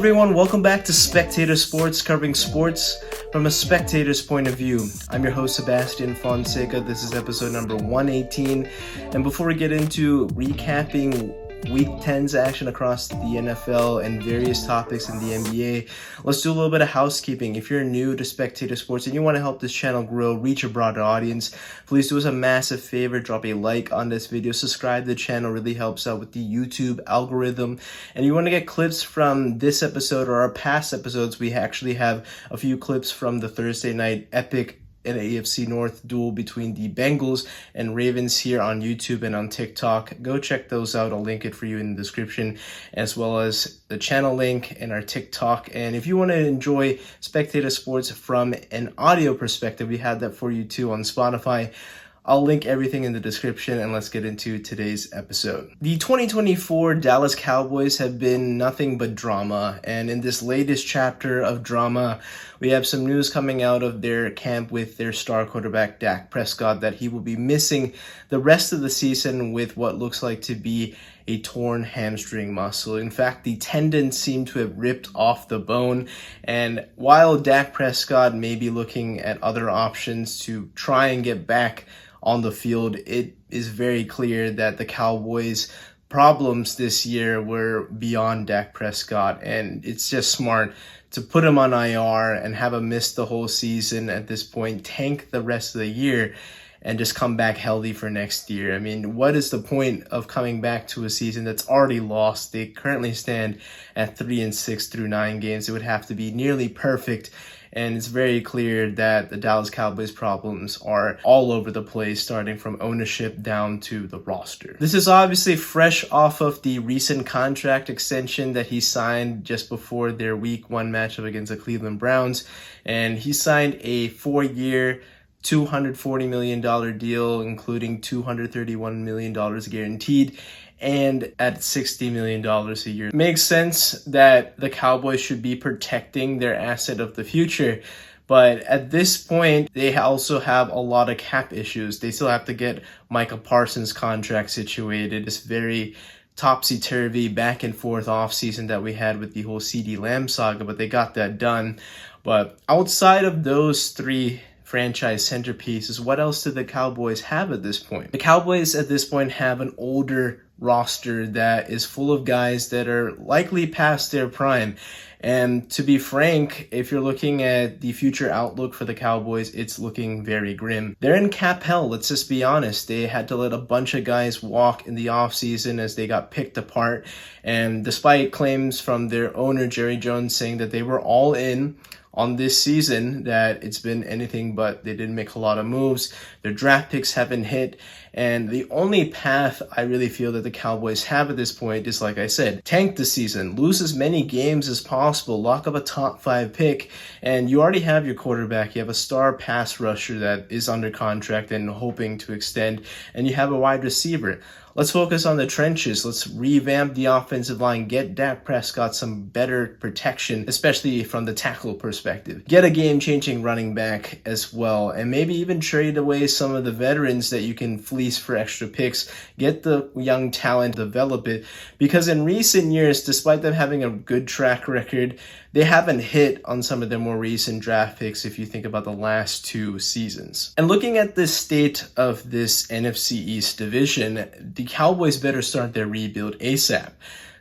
everyone, welcome back to Spectator Sports, covering sports from a spectator's point of view. I'm your host, Sebastian Fonseca. This is episode number 118. And before we get into recapping Week 10's action across the NFL and various topics in the NBA, let's do a little bit of housekeeping. If you're new to Spectator Sports and you want to help this channel grow, reach a broader audience, please do us a massive favor, drop a like on this video, subscribe to the channel, really helps out with the YouTube algorithm. And you want to get clips from this episode or our past episodes, we actually have a few clips from the Thursday night epic an AFC North duel between the Bengals and Ravens here on YouTube and on TikTok. Go check those out. I'll link it for you in the description, as well as the channel link and our TikTok. And if you want to enjoy Spectator Sports from an audio perspective, we had that for you too on Spotify. I'll link everything in the description, and let's get into today's episode. The 2024 Dallas Cowboys have been nothing but drama, and in this latest chapter of drama, we have some news coming out of their camp with their star quarterback Dak Prescott that he will be missing the rest of the season with what looks like to be a torn hamstring muscle. In fact, the tendon seemed to have ripped off the bone, and while Dak Prescott may be looking at other options to try and get back on the field, it is very clear that the Cowboys' problems this year were beyond Dak Prescott, and it's just smart to put him on IR and have him miss the whole season at this point, tank the rest of the year, and just come back healthy for next year. I mean, what is the point of coming back to a season that's already lost? They currently stand at 3-6 through 9 games. It would have to be nearly perfect. And it's very clear that the Dallas Cowboys problems are all over the place, starting from ownership down to the roster. This is obviously fresh off of the recent contract extension that he signed just before their Week 1 matchup against the Cleveland Browns. And he signed a 4-year, $240 million deal, including $231 million guaranteed, and at $60 million a year. It makes sense that the Cowboys should be protecting their asset of the future, but at this point, they also have a lot of cap issues. They still have to get Micah Parsons' contract situated. This very topsy-turvy back and forth offseason that we had with the whole CeeDee Lamb saga, but they got that done. But outside of those three franchise centerpieces, what else do the Cowboys have at this point? The Cowboys at this point have an older roster that is full of guys that are likely past their prime. And to be frank, if you're looking at the future outlook for the Cowboys, it's looking very grim. They're in cap hell, let's just be honest. They had to let a bunch of guys walk in the offseason as they got picked apart. And despite claims from their owner, Jerry Jones, saying that they were all in on this season, that it's been anything but. They didn't make a lot of moves. Their draft picks haven't hit. And the only path I really feel that the Cowboys have at this point is, like I said, tank the season, lose as many games as possible, lock up a top 5 pick, and you already have your quarterback. You have a star pass rusher that is under contract and hoping to extend, and you have a wide receiver. Let's focus on the trenches. Let's revamp the offensive line, get Dak Prescott some better protection, especially from the tackle perspective. Get a game-changing running back as well, and maybe even trade away some of the veterans that you can fleece for extra picks. Get the young talent, develop it, because in recent years, despite them having a good track record, they haven't hit on some of their more recent draft picks if you think about the last 2 seasons. And looking at the state of this NFC East division, the Cowboys better start their rebuild ASAP.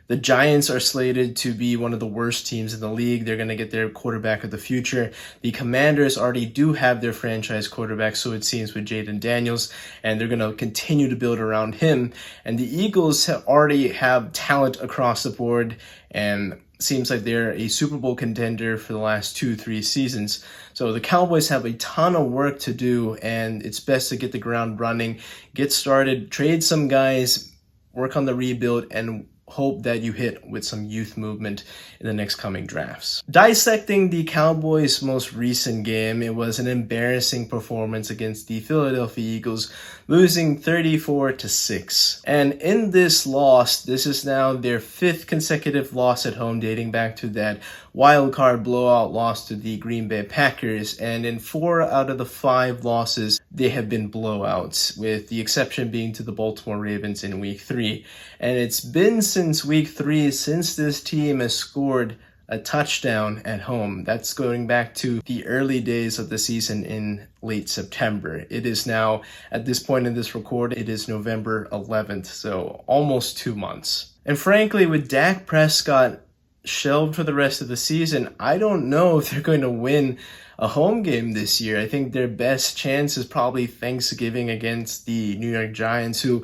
The Giants are slated to be one of the worst teams in the league. They're going to get their quarterback of the future. The Commanders already do have their franchise quarterback, so it seems, with Jaden Daniels, and they're going to continue to build around him. And the Eagles already have talent across the board, and seems like they're a Super Bowl contender for the last 2-3 seasons. So the Cowboys have a ton of work to do, and it's best to get the ground running, get started, trade some guys, work on the rebuild, and hope that you hit with some youth movement in the next coming drafts. Dissecting the Cowboys' most recent game, it was an embarrassing performance against the Philadelphia Eagles, losing 34-6. And in this loss, this is now their 5th consecutive loss at home, dating back to that wild card blowout loss to the Green Bay Packers. And in 4 out of the 5 losses, they have been blowouts, with the exception being to the Baltimore Ravens in Week 3. And it's been since Week 3 since this team has scored a touchdown at home. That's going back to the early days of the season in late September. It is now, at this point in this record, it is November 11th, so almost 2 months. And frankly, with Dak Prescott shelved for the rest of the season, I don't know if they're going to win a home game this year. I think their best chance is probably Thanksgiving against the New York Giants, who,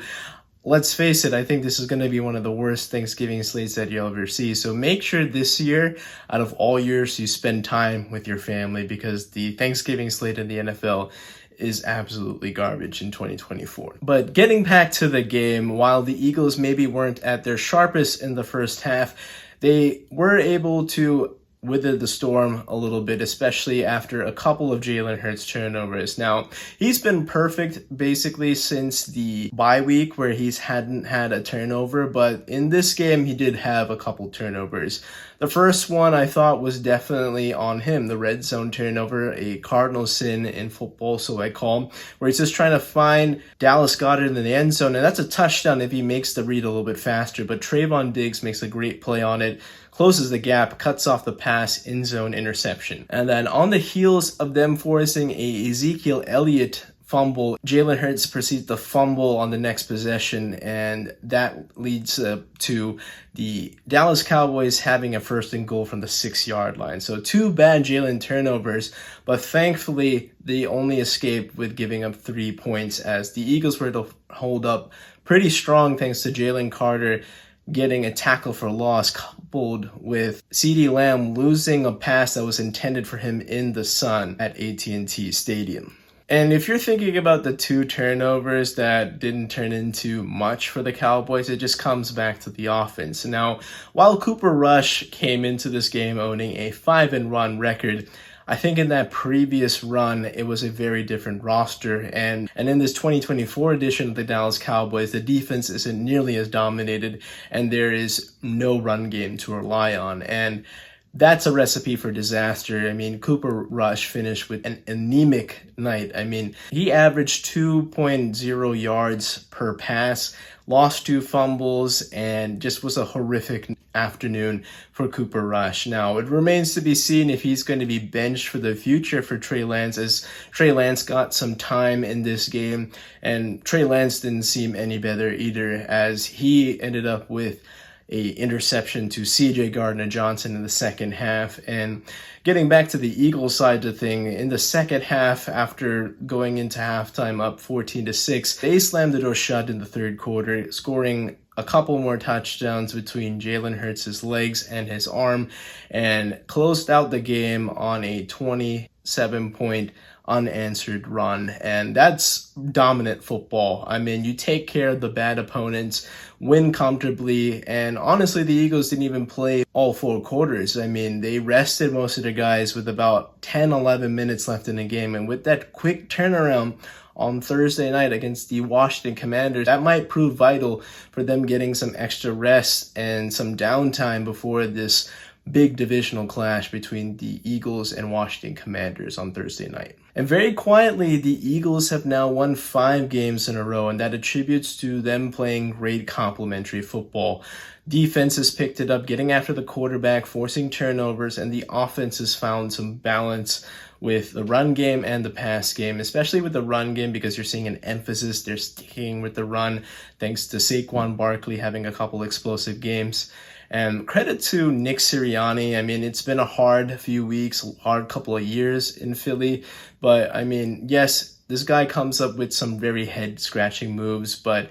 let's face it, I think this is going to be one of the worst Thanksgiving slates that you'll ever see. So make sure this year, out of all years, you spend time with your family, because the Thanksgiving slate in the NFL is absolutely garbage in 2024. But getting back to the game, while the Eagles maybe weren't at their sharpest in the first half, they were able to wither the storm a little bit, especially after a couple of Jalen Hurts turnovers. Now, he's been perfect basically since the bye week where he's hadn't had a turnover, but in this game he did have a couple turnovers. The first one I thought was definitely on him, the red zone turnover, a cardinal sin in football, so I call, where he's just trying to find Dallas Goedert in the end zone, and that's a touchdown if he makes the read a little bit faster, but Trayvon Diggs makes a great play on it, closes the gap, cuts off the pass, end zone interception. And then on the heels of them forcing a Ezekiel Elliott fumble, Jalen Hurts proceeds to fumble on the next possession, and that leads to the Dallas Cowboys having a first and goal from the 6-yard line. So 2 bad Jalen turnovers, but thankfully they only escaped with giving up 3 points, as the Eagles were to hold up pretty strong thanks to Jalen Carter getting a tackle for loss, coupled with CeeDee Lamb losing a pass that was intended for him in the sun at at&t Stadium. And if you're thinking about the 2 turnovers that didn't turn into much for the Cowboys, it just comes back to the offense. Now, while Cooper Rush came into this game owning a 5-and-run record, I think in that previous run, it was a very different roster. And in this 2024 edition of the Dallas Cowboys, the defense isn't nearly as dominated, and there is no run game to rely on. And that's a recipe for disaster. I mean, Cooper Rush finished with an anemic night. I mean, he averaged 2.0 yards per pass, lost 2 fumbles, and just was a horrific afternoon for Cooper Rush. Now, it remains to be seen if he's going to be benched for the future for Trey Lance, as Trey Lance got some time in this game, and Trey Lance didn't seem any better either, as he ended up with a interception to CJ Gardner-Johnson in the second half. And getting back to the Eagles side of the thing, in the second half, after going into halftime up 14-6, they slammed the door shut in the third quarter, scoring a couple more touchdowns between Jalen Hurts' legs and his arm, and closed out the game on a 27-point unanswered run. And that's dominant football. I mean, you take care of the bad opponents, win comfortably, and honestly, the Eagles didn't even play all 4 quarters. I mean, they rested most of their guys with about 10-11 minutes left in the game, and with that quick turnaround on Thursday night against the Washington Commanders, that might prove vital for them getting some extra rest and some downtime before this big divisional clash between the Eagles and Washington Commanders on Thursday night. And very quietly, the Eagles have now won 5 games in a row, and that attributes to them playing great complementary football. Defense has picked it up, getting after the quarterback, forcing turnovers, and the offense has found some balance with the run game and the pass game, especially with the run game, because you're seeing an emphasis. They're sticking with the run thanks to Saquon Barkley having a couple explosive games. And credit to Nick Sirianni. I mean, it's been a hard few weeks, hard couple of years in Philly. But, I mean, yes, this guy comes up with some very head-scratching moves, but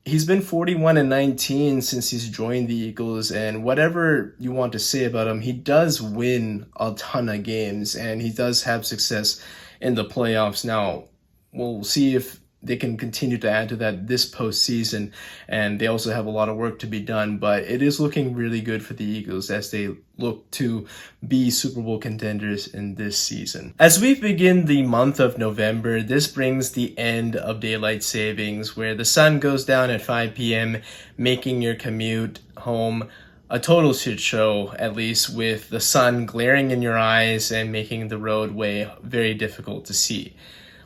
he's been 41-19 since he's joined the Eagles, and whatever you want to say about him, he does win a ton of games, and he does have success in the playoffs. Now, we'll see if they can continue to add to that this postseason, and they also have a lot of work to be done, but it is looking really good for the Eagles as they look to be Super Bowl contenders in this season. As we begin the month of November, this brings the end of daylight savings, where the sun goes down at 5 p.m., making your commute home a total shit show, at least with the sun glaring in your eyes and making the roadway very difficult to see.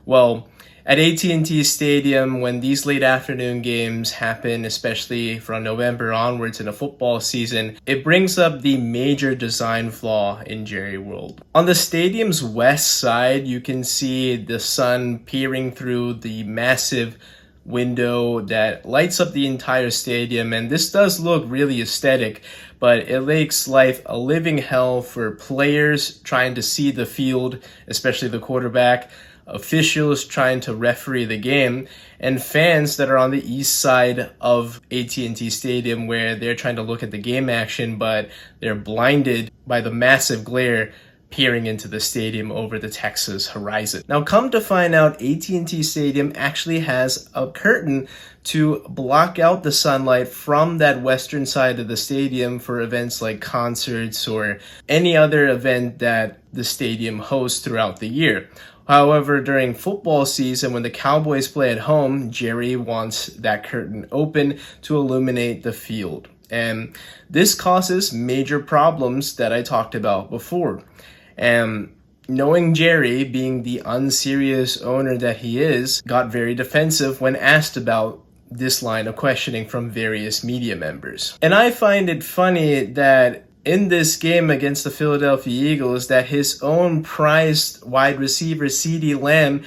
Well, At at&t Stadium, when these late afternoon games happen, especially from November onwards in a football season, it brings up the major design flaw in Jerryworld. On the stadium's west side, you can see the sun peering through the massive window that lights up the entire stadium, and this does look really aesthetic, but it makes life a living hell for players trying to see the field, especially the quarterback, officials trying to referee the game, and fans that are on the east side of at&t Stadium where they're trying to look at the game action, but they're blinded by the massive glare peering into the stadium over the Texas horizon. Now, come to find out, at&t Stadium actually has a curtain to block out the sunlight from that western side of the stadium for events like concerts or any other event that the stadium hosts throughout the year. However, during football season, when the Cowboys play at home, Jerry wants that curtain open to illuminate the field. And this causes major problems that I talked about before. And knowing Jerry, being the unserious owner that he is, got very defensive when asked about this line of questioning from various media members. And I find it funny that in this game against the Philadelphia Eagles, that his own prized wide receiver, CeeDee Lamb,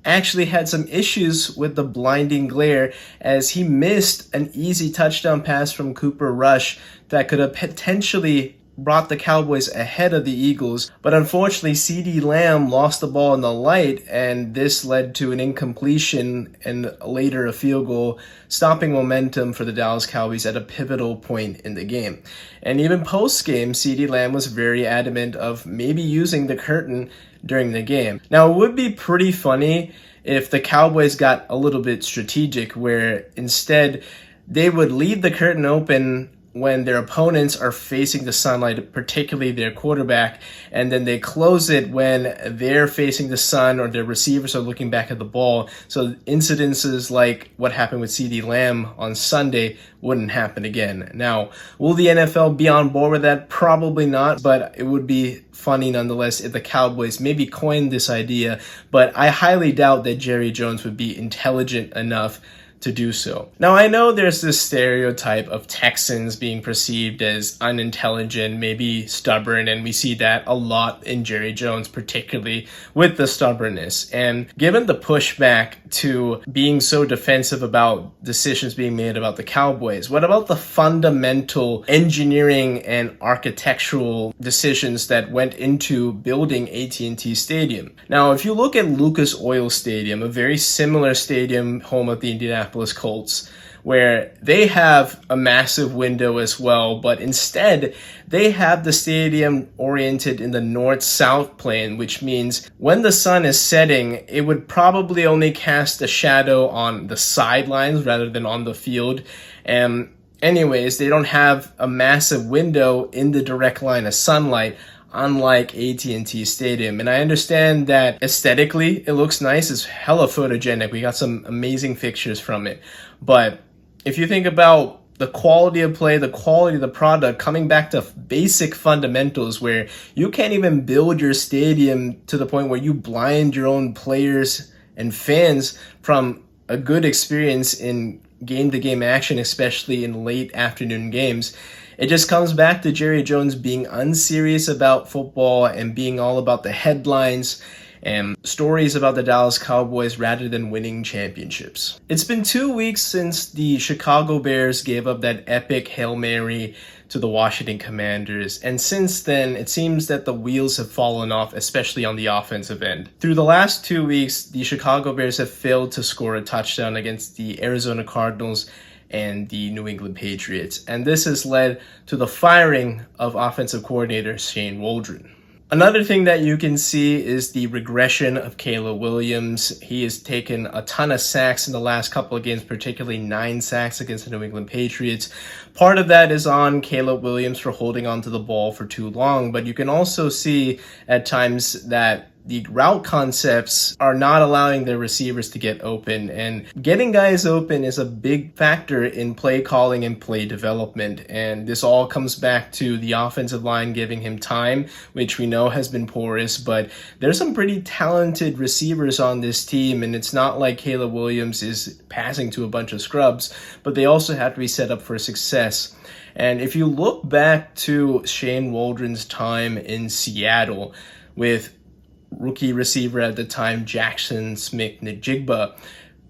actually had some issues with the blinding glare as he missed an easy touchdown pass from Cooper Rush that could have potentially brought the Cowboys ahead of the Eagles. But unfortunately, CeeDee Lamb lost the ball in the light, and this led to an incompletion and later a field goal, stopping momentum for the Dallas Cowboys at a pivotal point in the game. And even post-game, CeeDee Lamb was very adamant of maybe using the curtain during the game. Now, it would be pretty funny if the Cowboys got a little bit strategic, where instead they would leave the curtain open when their opponents are facing the sunlight, particularly their quarterback, and then they close it when they're facing the sun or their receivers are looking back at the ball. So incidences like what happened with CeeDee Lamb on Sunday wouldn't happen again. Now, will the NFL be on board with that? Probably not, but it would be funny nonetheless if the Cowboys maybe coined this idea, but I highly doubt that Jerry Jones would be intelligent enough to do so. Now, I know there's this stereotype of Texans being perceived as unintelligent, maybe stubborn, and we see that a lot in Jerry Jones, particularly with the stubbornness. And given the pushback to being so defensive about decisions being made about the Cowboys, what about the fundamental engineering and architectural decisions that went into building at&t Stadium? Now, if you look at Lucas Oil Stadium, a very similar stadium, home of the Indianapolis Colts, where they have a massive window as well, but instead they have the stadium oriented in the north-south plane, which means when the sun is setting, it would probably only cast a shadow on the sidelines rather than on the field. And anyways, they don't have a massive window in the direct line of sunlight, unlike at&t Stadium. And I understand that aesthetically it looks nice, it's hella photogenic, we got some amazing pictures from it, but if you think about the quality of play, the quality of the product, coming back to basic fundamentals where you can't even build your stadium to the point where you blind your own players and fans from a good experience in game-to-game action, especially in late afternoon games. It just comes back to Jerry Jones being unserious about football and being all about the headlines and stories about the Dallas Cowboys rather than winning championships. It's been 2 weeks since the Chicago Bears gave up that epic Hail Mary to the Washington Commanders, and since then, it seems that the wheels have fallen off, especially on the offensive end. Through the last 2 weeks, the Chicago Bears have failed to score a touchdown against the Arizona Cardinals and the New England Patriots, and this has led to the firing of offensive coordinator Shane Waldron. Another thing that you can see is the regression of Caleb Williams. He has taken a ton of sacks in the last couple of games, particularly 9 sacks against the New England Patriots. Part of that is on Caleb Williams for holding onto the ball for too long, but you can also see at times that the route concepts are not allowing their receivers to get open, and getting guys open is a big factor in play calling and play development. And this all comes back to the offensive line giving him time, which we know has been porous, but there's some pretty talented receivers on this team, and it's not like Caleb Williams is passing to a bunch of scrubs, but they also have to be set up for success. And if you look back to Shane Waldron's time in Seattle with rookie receiver at the time, Jackson Smith-Njigba,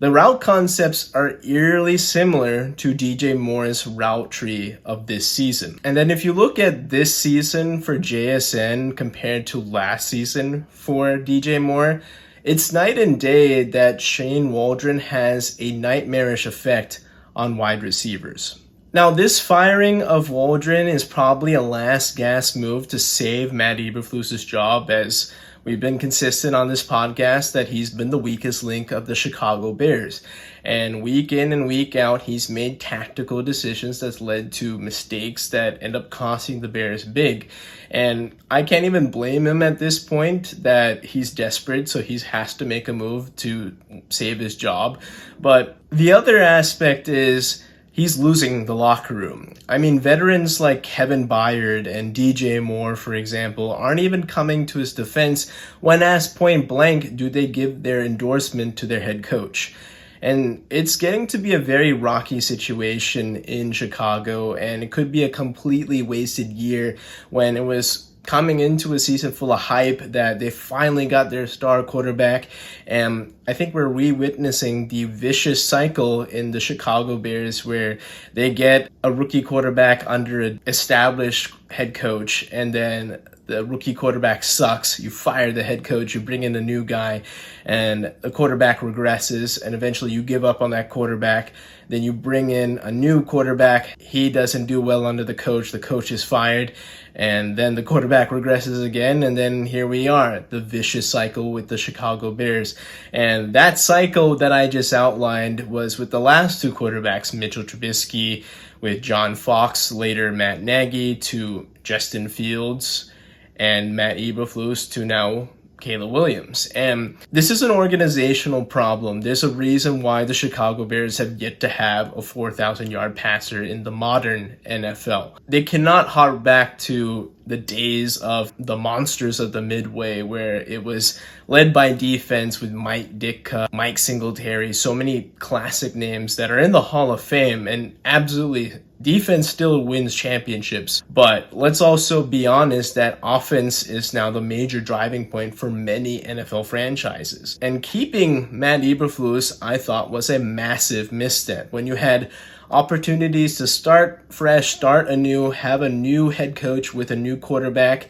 the route concepts are eerily similar to DJ Moore's route tree of this season. And then if you look at this season for JSN compared to last season for DJ Moore, it's night and day that Shane Waldron has a nightmarish effect on wide receivers. Now, this firing of Waldron is probably a last gasp move to save Matt Eberflus's job, as we've been consistent on this podcast that he's been the weakest link of the Chicago Bears. And week in and week out, he's made tactical decisions that's led to mistakes that end up costing the Bears big. And I can't even blame him at this point that he's desperate, so he has to make a move to save his job. But the other aspect is he's losing the locker room. I mean, veterans like Kevin Byard and DJ Moore, for example, aren't even coming to his defense when asked point blank, do they give their endorsement to their head coach? And it's getting to be a very rocky situation in Chicago, and it could be a completely wasted year when it was coming into a season full of hype that they finally got their star quarterback. And I think we're re-witnessing the vicious cycle in the Chicago Bears where they get a rookie quarterback under an established head coach, and then the rookie quarterback sucks. You fire the head coach, you bring in a new guy, and the quarterback regresses, and eventually you give up on that quarterback. Then you bring in a new quarterback. He doesn't do well under the coach is fired, and then the quarterback regresses again, and then here we are, the vicious cycle with the Chicago Bears. And that cycle that I just outlined was with the last two quarterbacks, Mitchell Trubisky with John Fox, later Matt Nagy, to Justin Fields and Matt Eberflus, to now Caleb Williams. And this is an organizational problem. There's a reason why the Chicago Bears have yet to have a 4,000-yard passer in the modern NFL. They cannot hark back to the days of the monsters of the Midway, where it was led by defense with Mike Ditka, Mike Singletary, so many classic names that are in the Hall of Fame, and absolutely defense still wins championships. But let's also be honest that offense is now the major driving point for many NFL franchises. And keeping Matt Eberflus, I thought, was a massive misstep. When you had opportunities to start fresh, start anew, have a new head coach with a new quarterback,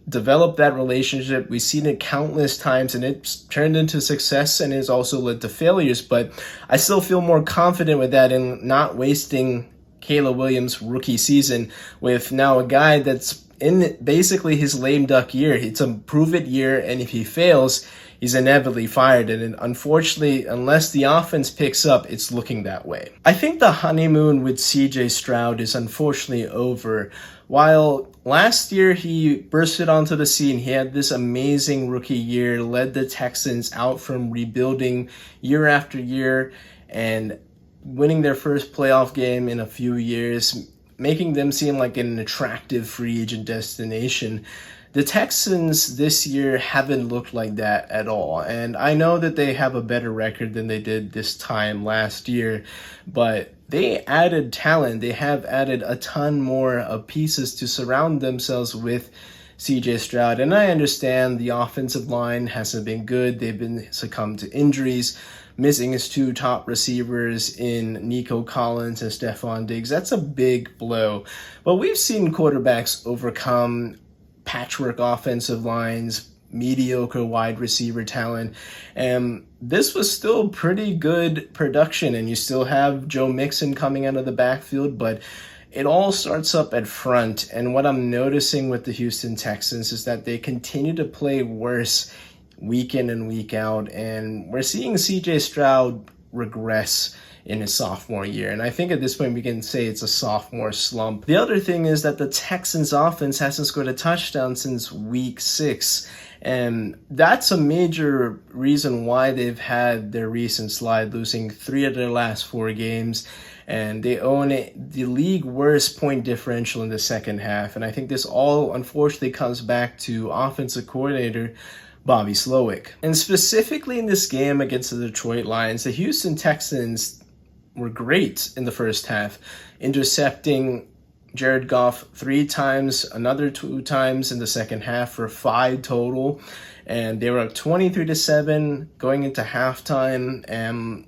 develop that relationship. We've seen it countless times, and it's turned into success, and it's also led to failures. But I still feel more confident with that and not wasting Caleb Williams' rookie season with now a guy that's in basically his lame duck year. It's a prove-it year, and if he fails, he's inevitably fired. And unfortunately, unless the offense picks up, it's looking that way. I think the honeymoon with CJ Stroud is unfortunately over. While last year he bursted onto the scene, he had this amazing rookie year, led the Texans out from rebuilding year after year, and winning their first playoff game in a few years, making them seem like an attractive free agent destination. The Texans this year haven't looked like that at all. And I know that they have a better record than they did this time last year, but they added talent. They have added a ton more of pieces to surround themselves with CJ Stroud. And I understand the offensive line hasn't been good. They've been succumbed to injuries, missing his two top receivers in Nico Collins and Stephon Diggs. That's a big blow. But we've seen quarterbacks overcome patchwork offensive lines, mediocre wide receiver talent, and this was still pretty good production. And you still have Joe Mixon coming out of the backfield, but it all starts up at front. And what I'm noticing with the Houston Texans is that they continue to play worse week in and week out, and we're seeing CJ Stroud regress in his sophomore year. And I think at this point we can say it's a sophomore slump. The other thing is that the Texans offense hasn't scored a touchdown since week 6. And that's a major reason why they've had their recent slide, losing 3 of their last 4 games. And they own the league worst point differential in the second half. And I think this all unfortunately comes back to offensive coordinator Bobby Slowick. And specifically in this game against the Detroit Lions, the Houston Texans were great in the first half, intercepting Jared Goff 3 times, another 2 times in the second half for 5 total. And they were up 23-7 going into halftime, and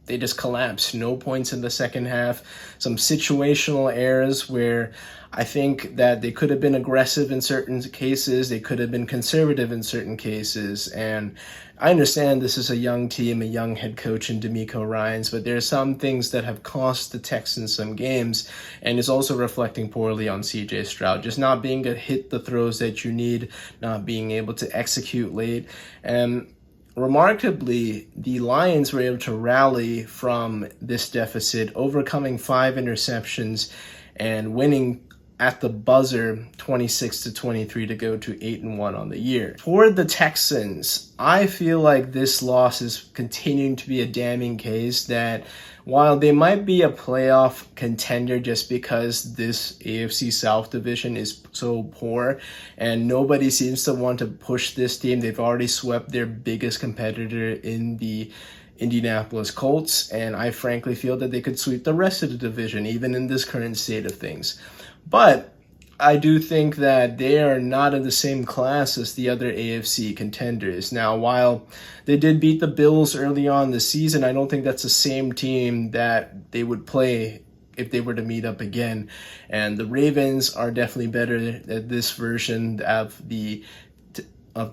they just collapsed. No points in the second half. Some situational errors where I think that they could have been aggressive in certain cases. They could have been conservative in certain cases. And I understand this is a young team, a young head coach in DeMeco Ryans, but there are some things that have cost the Texans some games, and is also reflecting poorly on CJ Stroud. Just not being able to hit the throws that you need, not being able to execute late. And remarkably, the Lions were able to rally from this deficit, overcoming 5 interceptions and winning at the buzzer 26-23 to go to 8-1 on the year. For the Texans, I feel like this loss is continuing to be a damning case that while they might be a playoff contender just because this AFC South division is so poor and nobody seems to want to push this team. They've already swept their biggest competitor in the Indianapolis Colts, and I frankly feel that they could sweep the rest of the division even in this current state of things. But I do think that they are not in the same class as the other AFC contenders. Now, while they did beat the Bills early on this season, I don't think that's the same team that they would play if they were to meet up again. And the Ravens are definitely better at this version of the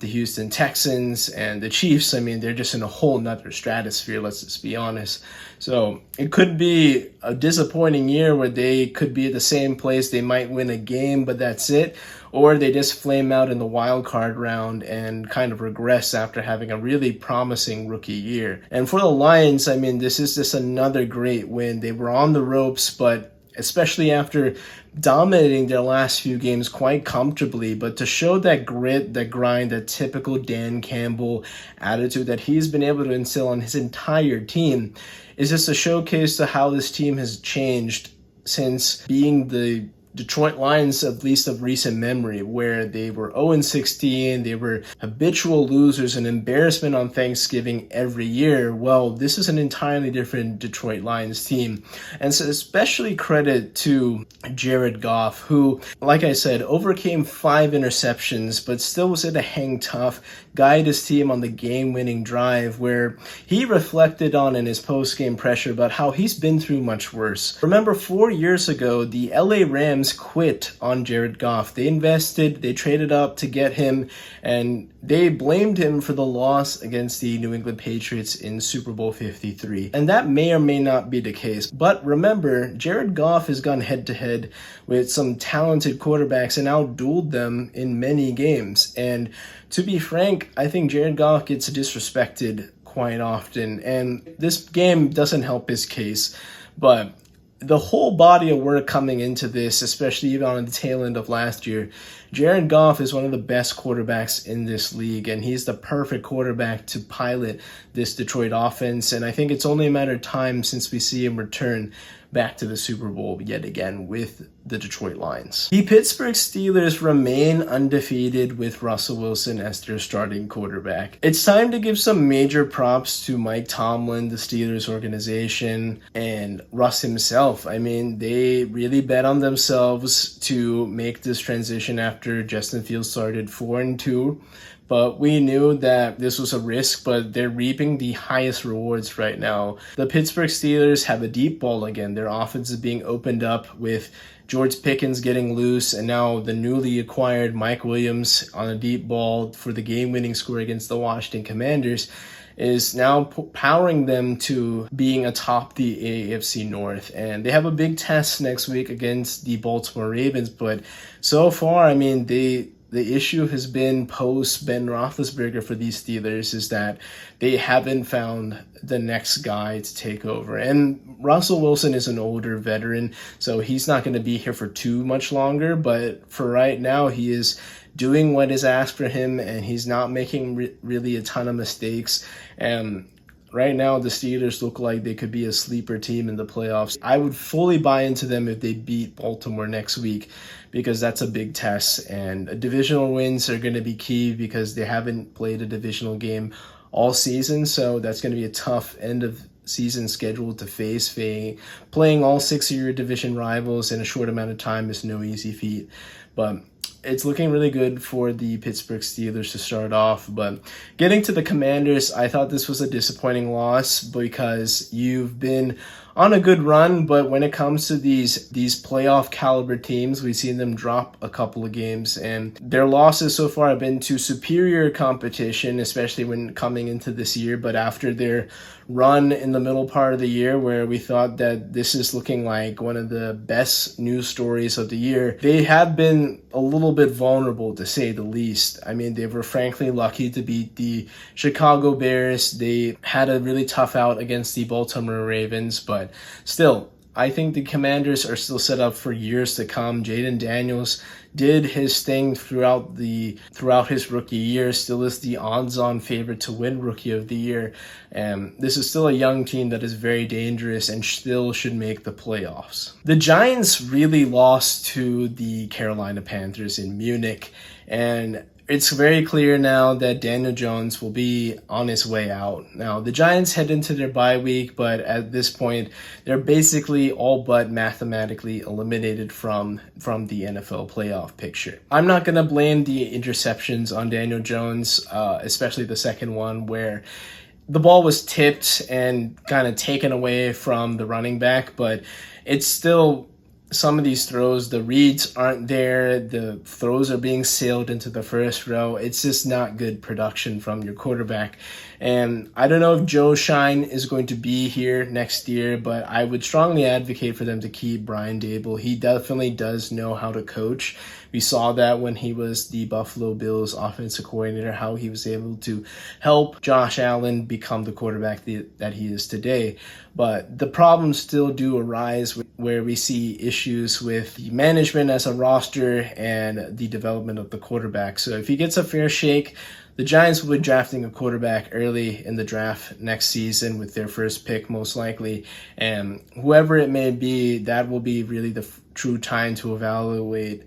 Houston Texans, and the Chiefs, I mean, they're just in a whole nother stratosphere, let's just be honest. So it could be a disappointing year where they could be at the same place. They might win a game, but that's it. Or they just flame out in the wild card round and kind of regress after having a really promising rookie year. And for the Lions, I mean, this is just another great win. They were on the ropes, but especially after dominating their last few games quite comfortably, but to show that grit, that grind, that typical Dan Campbell attitude that he's been able to instill on his entire team is just a showcase to how this team has changed since being the Detroit Lions, at least of recent memory, where they were 0-16, they were habitual losers, an embarrassment on Thanksgiving every year. Well, this is an entirely different Detroit Lions team. And so especially credit to Jared Goff, who, like I said, overcame 5 interceptions, but still was able to hang tough, guide his team on the game-winning drive, where he reflected on in his post-game pressure about how he's been through much worse. Remember, 4 years ago, the LA Rams quit on Jared Goff. They invested, they traded up to get him, and they blamed him for the loss against the New England Patriots in Super Bowl 53. And that may or may not be the case. But remember, Jared Goff has gone head-to-head with some talented quarterbacks and outdueled them in many games. And to be frank, I think Jared Goff gets disrespected quite often, and this game doesn't help his case. But the whole body of work coming into this, especially even on the tail end of last year, Jared Goff is one of the best quarterbacks in this league, and he's the perfect quarterback to pilot this Detroit offense. And I think it's only a matter of time since we see him return back to the Super Bowl yet again with the Detroit Lions. The Pittsburgh Steelers remain undefeated with Russell Wilson as their starting quarterback. It's time to give some major props to Mike Tomlin, the Steelers organization, and Russ himself. I mean, they really bet on themselves to make this transition after Justin Fields started 4-2. But we knew that this was a risk, but they're reaping the highest rewards right now. The Pittsburgh Steelers have a deep ball again. Their offense is being opened up with George Pickens getting loose, and now the newly acquired Mike Williams on a deep ball for the game-winning score against the Washington Commanders is now powering them to being atop the AFC North. And they have a big test next week against the Baltimore Ravens, but so far, I mean, the issue has been post Ben Roethlisberger for these Steelers is that they haven't found the next guy to take over. And Russell Wilson is an older veteran, so he's not going to be here for too much longer. But for right now, he is doing what is asked for him, and he's not making really a ton of mistakes. And right now, the Steelers look like they could be a sleeper team in the playoffs. I would fully buy into them if they beat Baltimore next week, because that's a big test. And divisional wins are going to be key because they haven't played a divisional game all season. So that's going to be a tough end of season schedule to face. Playing all 6 of your division rivals in a short amount of time is no easy feat. But it's looking really good for the Pittsburgh Steelers to start off. But getting to the Commanders, I thought this was a disappointing loss because you've been on a good run, but when it comes to these playoff caliber teams, we've seen them drop a couple of games, and their losses so far have been to superior competition, especially when coming into this year. But after their run in the middle part of the year, where we thought that this is looking like one of the best news stories of the year, they have been a little bit vulnerable, to say the least. I mean, they were frankly lucky to beat the Chicago Bears. They had a really tough out against the Baltimore Ravens, but still, I think the Commanders are still set up for years to come. Jaden Daniels did his thing throughout his rookie year, still is the odds-on favorite to win Rookie of the Year. And this is still a young team that is very dangerous and still should make the playoffs. The Giants really lost to the Carolina Panthers in Munich, and it's very clear now that Daniel Jones will be on his way out. Now, the Giants head into their bye week, but at this point, they're basically all but mathematically eliminated from the NFL playoff picture. I'm not going to blame the interceptions on Daniel Jones, especially the second one where the ball was tipped and kind of taken away from the running back, but it's still some of these throws, the reads aren't there, the throws are being sailed into the first row. It's just not good production from your quarterback. And I don't know if Joe Shine is going to be here next year, but I would strongly advocate for them to keep Brian Daboll. He definitely does know how to coach. We saw that when he was the Buffalo Bills offensive coordinator, how he was able to help Josh Allen become the quarterback that he is today. But the problems still do arise where we see issues with the management as a roster and the development of the quarterback. So if he gets a fair shake, the Giants will be drafting a quarterback early in the draft next season with their first pick, most likely. And whoever it may be, that will be really the true time to evaluate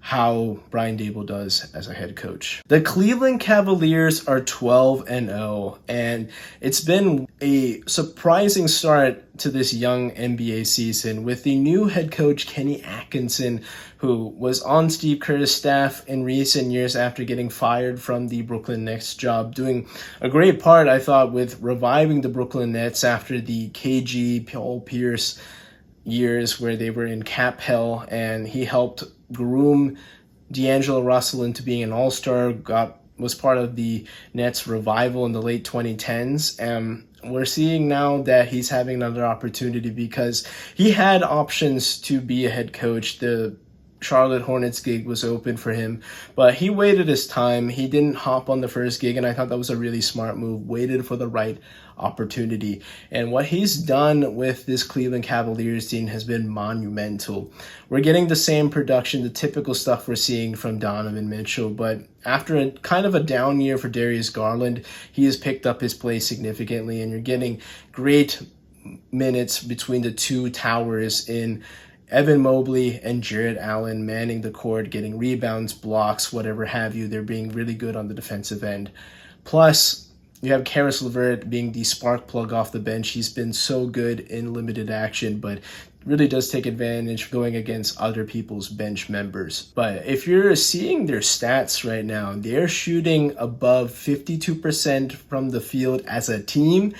how Brian Daboll does as a head coach. The Cleveland Cavaliers are 12-0, and it's been a surprising start to this young NBA season with the new head coach Kenny Atkinson, who was on Steve Kerr's staff in recent years after getting fired from the Brooklyn Nets job, doing a great part, I thought, with reviving the Brooklyn Nets after the KG, Paul Pierce years where they were in cap hell, and he helped groom D'Angelo Russell into being an all-star, was part of the Nets revival in the late 2010s. And we're seeing now that he's having another opportunity because he had options to be a head coach. The Charlotte Hornets gig was open for him, but he waited his time. He didn't hop on the first gig, and I thought that was a really smart move. Waited for the right opportunity. And what he's done with this Cleveland Cavaliers team has been monumental. We're getting the same production, the typical stuff we're seeing from Donovan Mitchell, but after a kind of a down year for Darius Garland, he has picked up his play significantly, and you're getting great minutes between the two towers in Evan Mobley and Jarrett Allen manning the court, getting rebounds, blocks, whatever have you. They're being really good on the defensive end. Plus, you have Karis LeVert being the spark plug off the bench. He's been so good in limited action, but really does take advantage going against other people's bench members. But if you're seeing their stats right now, they're shooting above 52% from the field as a team,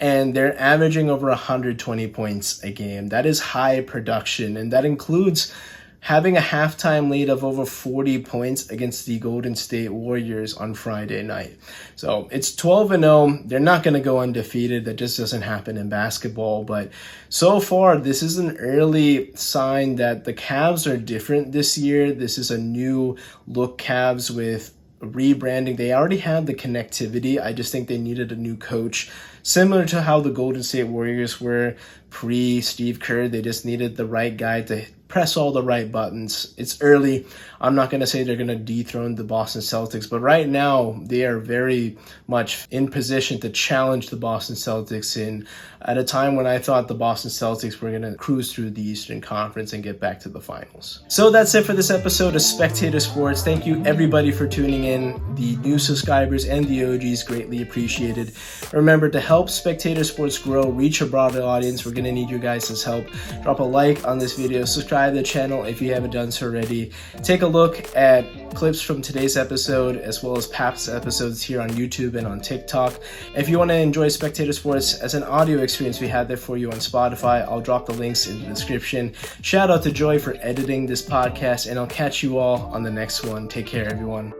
and they're averaging over 120 points a game. That is high production, and that includes having a halftime lead of over 40 points against the Golden State Warriors on Friday night. So it's 12-0. They're not going to go undefeated. That just doesn't happen in basketball. But so far, this is an early sign that the Cavs are different this year. This is a new look Cavs with rebranding. They already had the connectivity. I just think they needed a new coach Similar to how the Golden State Warriors were pre-Steve Kerr, they just needed the right guy to press all the right buttons. It's early. I'm not going to say they're going to dethrone the Boston Celtics, but right now they are very much in position to challenge the Boston Celtics at a time when I thought the Boston Celtics were going to cruise through the Eastern Conference and get back to the finals. So that's it for this episode of Spectator Sports. Thank you everybody for tuning in. The new subscribers and the OGs greatly appreciated. Remember, to help Spectator Sports grow, reach a broader audience, we're going to need you guys' help. Drop a like on this video, subscribe to the channel if you haven't done so already. Take a look at clips from today's episode as well as past episodes here on YouTube and on TikTok. If you want to enjoy Spectator Sports as an audio experience, we have there for you on Spotify. I'll drop the links in the description. Shout out to Joy for editing this podcast, and I'll catch you all on the next one. Take care, everyone.